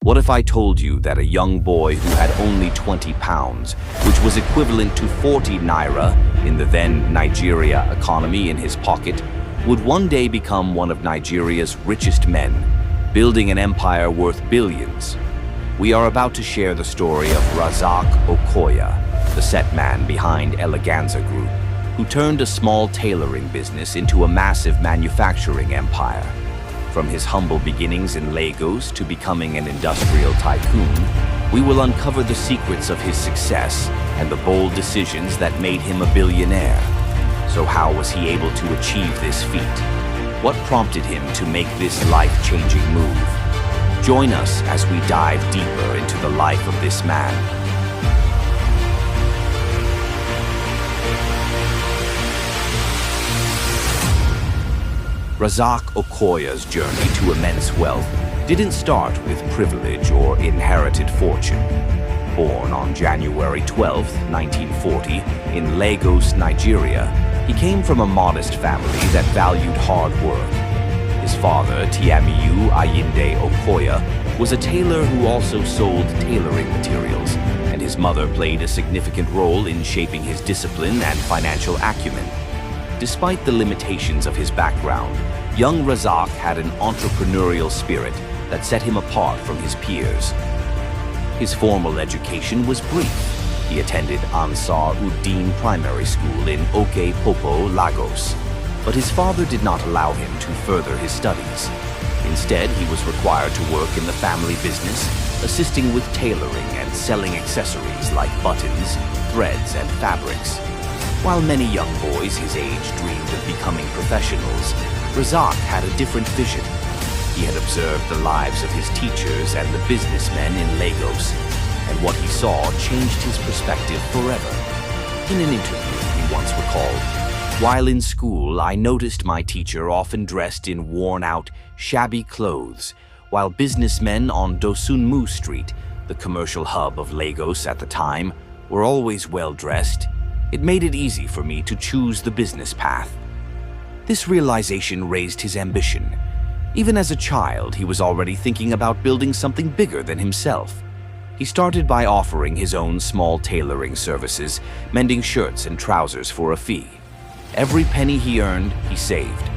What if I told you that a young boy who had only 20 pounds, which was equivalent to 40 naira in the then Nigeria economy in his pocket, would one day become one of Nigeria's richest men, building an empire worth billions? We are about to share the story of Razaq Okoya, the set man behind ELEGANZA Group, who turned a small tailoring business into a massive manufacturing empire. From his humble beginnings in Lagos to becoming an industrial tycoon, we will uncover the secrets of his success and the bold decisions that made him a billionaire. So how was he able to achieve this feat? What prompted him to make this life-changing move? Join us as we dive deeper into the life of this man. Razak Okoya's journey to immense wealth didn't start with privilege or inherited fortune. Born on January 12, 1940, in Lagos, Nigeria, he came from a modest family that valued hard work. His father, Tiamiyu Ayinde Okoya, was a tailor who also sold tailoring materials, and his mother played a significant role in shaping his discipline and financial acumen. Despite the limitations of his background, young Razak had an entrepreneurial spirit that set him apart from his peers. His formal education was brief. He attended Ansar Uddin Primary School in Oke-Popo, Lagos, but his father did not allow him to further his studies. Instead, he was required to work in the family business, assisting with tailoring and selling accessories like buttons, threads, and fabrics. While many young boys his age dreamed of becoming professionals, Razak had a different vision. He had observed the lives of his teachers and the businessmen in Lagos, and what he saw changed his perspective forever. In an interview, he once recalled, "While in school, I noticed my teacher often dressed in worn-out, shabby clothes, while businessmen on Dosunmu Street, the commercial hub of Lagos at the time, were always well-dressed. It made it easy for me to choose the business path." This realization raised his ambition. Even as a child, he was already thinking about building something bigger than himself. He started by offering his own small tailoring services, mending shirts and trousers for a fee. Every penny he earned, he saved.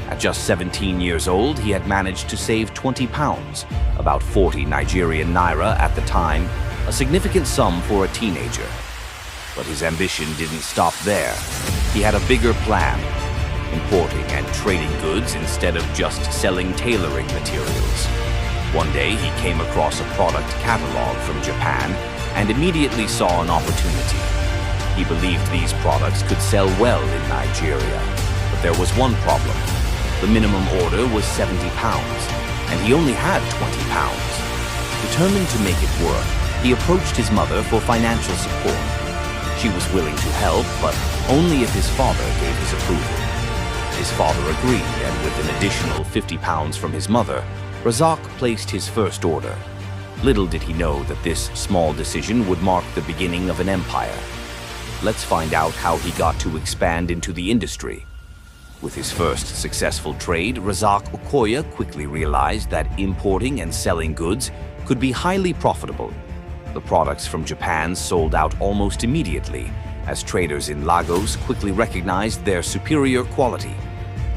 At just 17 years old, he had managed to save 20 pounds, about 40 Nigerian naira at the time, a significant sum for a teenager. But his ambition didn't stop there. He had a bigger plan, importing and trading goods instead of just selling tailoring materials. One day, he came across a product catalog from Japan and immediately saw an opportunity. He believed these products could sell well in Nigeria, but there was one problem. The minimum order was 70 pounds, and he only had 20 pounds. Determined to make it work, he approached his mother for financial support. She was willing to help, but only if his father gave his approval. His father agreed, and with an additional 50 pounds from his mother, Razak placed his first order. Little did he know that this small decision would mark the beginning of an empire. Let's find out how he got to expand into the industry. With his first successful trade, Razak Okoya quickly realized that importing and selling goods could be highly profitable. The products from Japan sold out almost immediately, as traders in Lagos quickly recognized their superior quality.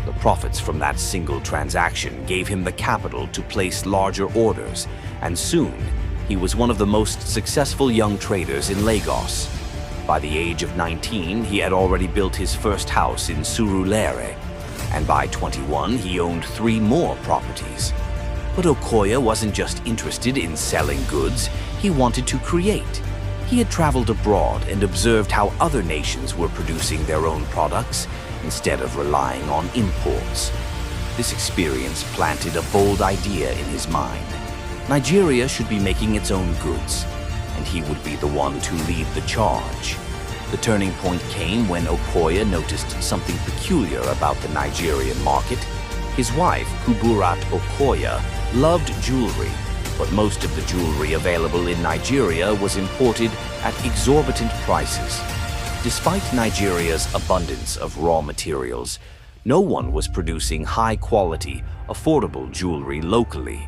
The profits from that single transaction gave him the capital to place larger orders, and soon he was one of the most successful young traders in Lagos. By the age of 19, he had already built his first house in Surulere, and by 21, he owned 3 more properties. But Okoya wasn't just interested in selling goods, he wanted to create. He had traveled abroad and observed how other nations were producing their own products instead of relying on imports. This experience planted a bold idea in his mind. Nigeria should be making its own goods, and he would be the one to lead the charge. The turning point came when Okoya noticed something peculiar about the Nigerian market. His wife, Kuburat Okoya, loved jewelry, but most of the jewelry available in Nigeria was imported at exorbitant prices. Despite Nigeria's abundance of raw materials, no one was producing high-quality, affordable jewelry locally.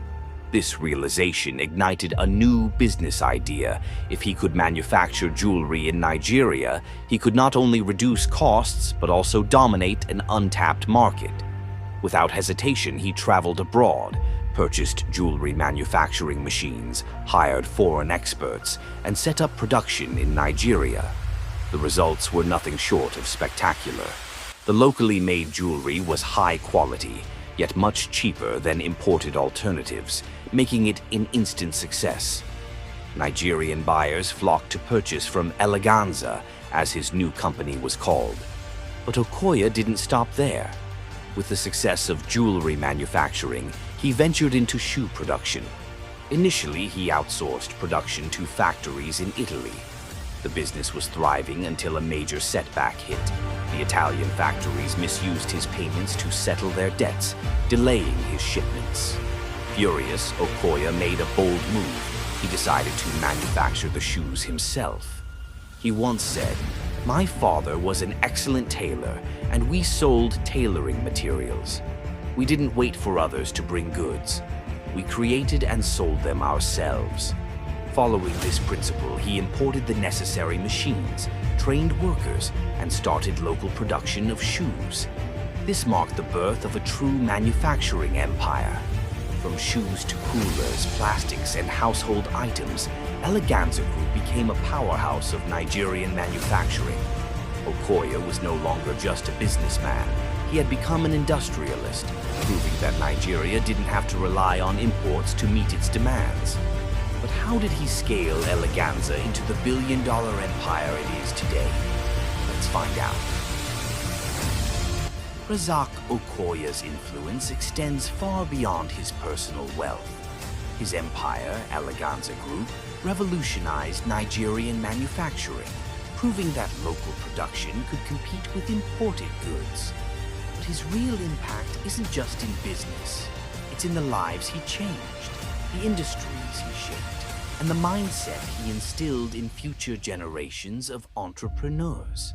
This realization ignited a new business idea. If he could manufacture jewelry in Nigeria, he could not only reduce costs, but also dominate an untapped market. Without hesitation, he traveled abroad, purchased jewelry manufacturing machines, hired foreign experts, and set up production in Nigeria. The results were nothing short of spectacular. The locally made jewelry was high quality, yet much cheaper than imported alternatives, making it an instant success. Nigerian buyers flocked to purchase from ELEGANZA, as his new company was called. But Okoya didn't stop there. With the success of jewelry manufacturing, he ventured into shoe production. Initially, he outsourced production to factories in Italy. The business was thriving until a major setback hit. The Italian factories misused his payments to settle their debts, delaying his shipments. Furious, Okoya made a bold move. He decided to manufacture the shoes himself. He once said, "My father was an excellent tailor, and we sold tailoring materials. We didn't wait for others to bring goods. We created and sold them ourselves." Following this principle, he imported the necessary machines, trained workers, and started local production of shoes. This marked the birth of a true manufacturing empire. From shoes to coolers, plastics, and household items, ELEGANZA Group became a powerhouse of Nigerian manufacturing. Okoya was no longer just a businessman. He had become an industrialist, proving that Nigeria didn't have to rely on imports to meet its demands. But how did he scale ELEGANZA into the billion-dollar empire it is today? Let's find out. Razak Okoya's influence extends far beyond his personal wealth. His empire, ELEGANZA Group, revolutionized Nigerian manufacturing, proving that local production could compete with imported goods. But his real impact isn't just in business. It's in the lives he changed, the industries he shaped, and the mindset he instilled in future generations of entrepreneurs.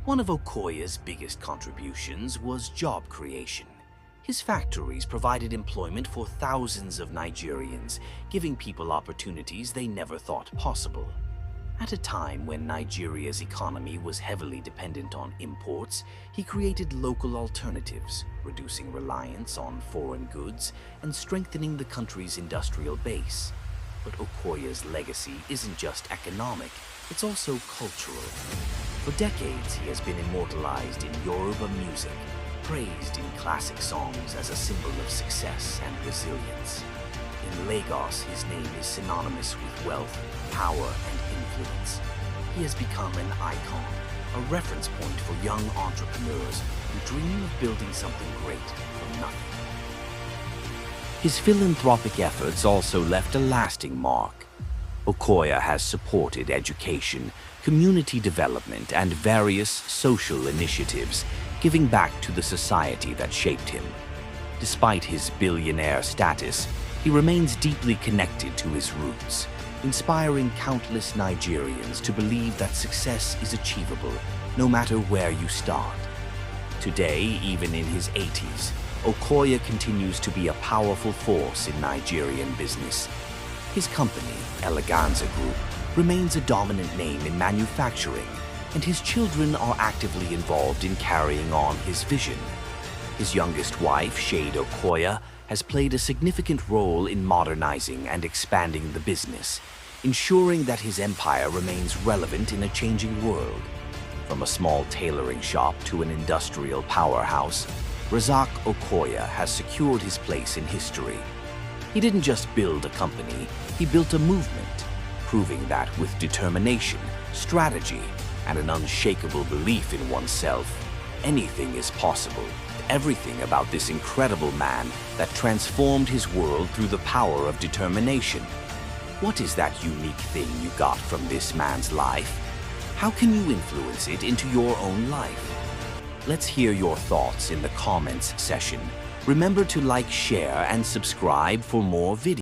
One of Okoya's biggest contributions was job creation. His factories provided employment for thousands of Nigerians, giving people opportunities they never thought possible. At a time when Nigeria's economy was heavily dependent on imports, he created local alternatives, reducing reliance on foreign goods and strengthening the country's industrial base. But Okoya's legacy isn't just economic, it's also cultural. For decades, he has been immortalized in Yoruba music, praised in classic songs as a symbol of success and resilience. In Lagos, his name is synonymous with wealth, power, and influence. He has become an icon, a reference point for young entrepreneurs who dream of building something great from nothing. His philanthropic efforts also left a lasting mark. Okoya has supported education, community development, and various social initiatives, giving back to the society that shaped him. Despite his billionaire status, he remains deeply connected to his roots, inspiring countless Nigerians to believe that success is achievable, no matter where you start. Today, even in his 80s, Okoya continues to be a powerful force in Nigerian business. His company, ELEGANZA Group, remains a dominant name in manufacturing, and his children are actively involved in carrying on his vision. His youngest wife, Shade Okoya, has played a significant role in modernizing and expanding the business, ensuring that his empire remains relevant in a changing world. From a small tailoring shop to an industrial powerhouse, Razak Okoya has secured his place in history. He didn't just build a company, he built a movement, proving that with determination, strategy, and an unshakable belief in oneself, anything is possible. Everything about this incredible man that transformed his world through the power of determination. What is that unique thing you got from this man's life? How can you influence it into your own life? Let's hear your thoughts in the comments section. Remember to like, share, and subscribe for more videos.